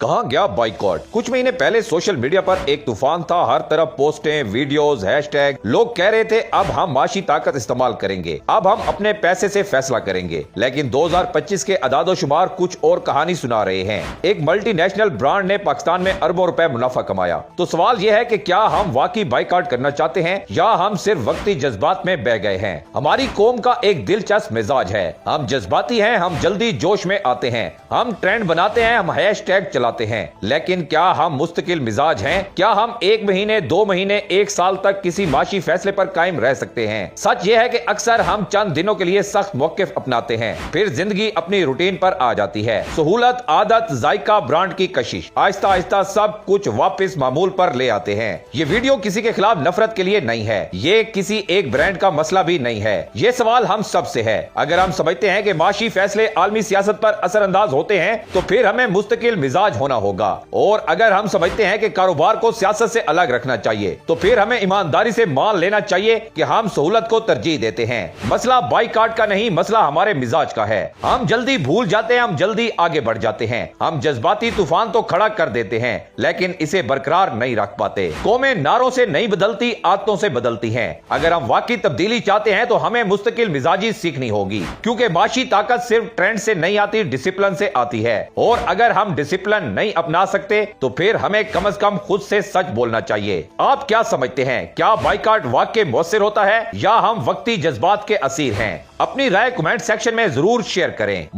कहाँ गया बाइकआउट? कुछ महीने पहले सोशल मीडिया पर एक तूफान था। हर तरफ पोस्टें, वीडियोस, हैशटैग। लोग कह रहे थे अब हम माशी ताकत इस्तेमाल करेंगे, अब हम अपने पैसे से फैसला करेंगे। लेकिन 2025 के अदादोशुमार कुछ और कहानी सुना रहे हैं। एक मल्टीनेशनल ब्रांड ने पाकिस्तान में अरबों रुपए मुनाफा कमाया। तो सवाल यह है कि क्या हम वाकई बाइकआउट करना चाहते हैं या हम सिर्फ वक्ती जज्बात में बह गए हैं? हमारी कौम का एक दिलचस्प मिजाज है, हम जज्बाती हैं, हम जल्दी जोश में आते हैं, हम ट्रेंड बनाते हैं, हम हैशटैग चलाते हैं। लेकिन क्या हम मुस्तकिल मिजाज हैं? क्या हम 1 महीने, 2 महीने, 1 साल तक किसी माशी फैसले पर कायम रह सकते हैं? सच यह है कि अक्सर हम चंद दिनों के लिए सख्त मौकिफ अपनाते हैं, फिर जिंदगी अपनी रूटीन पर आ जाती है। सहूलत, आदत, जायका, ब्रांड की कशिश आहिस्ता आहिस्ता सब कुछ वापस मामूल पर ले आते हैं। ये वीडियो किसी के खिलाफ नफरत के लिए नहीं है, ये किसी एक ब्रांड का मसला भी नहीं है। ये सवाल हम सब से है। अगर हम समझते हैं कि माशी फैसले आलमी सियासत पर असरअंदाज होते हैं तो फिर हमें मुस्तकिल मिजाज होना होगा, और अगर हम समझते हैं कि कारोबार को सियासत से अलग रखना चाहिए तो फिर हमें ईमानदारी से मान लेना चाहिए कि हम सहूलत को तरजीह देते हैं। मसला बाइकआउट का नहीं, मसला हमारे मिजाज का है। हम जल्दी भूल जाते हैं, हम जल्दी आगे बढ़ जाते हैं। हम जज्बाती तूफान तो खड़ा कर देते हैं लेकिन इसे बरकरार नहीं रख पाते। कौमें नारों से नहीं बदलती, आदतों से बदलती हैं। अगर हम वाकई तब्दीली चाहते हैं तो हमें मुस्तकिल मिजाजी सीखनी होगी, क्योंकि माशी ताकत सिर्फ ट्रेंड से नहीं आती, डिसिप्लिन से आती है। और अगर हम डिसिप्लिन नहीं अपना सकते तो फिर हमें कम से कम खुद से सच बोलना चाहिए। आप क्या समझते हैं? क्या बाइकआउट वाकई मौसर होता है या हम वक्ती जज्बात के असीर हैं? अपनी राय कमेंट सेक्शन में जरूर शेयर करें।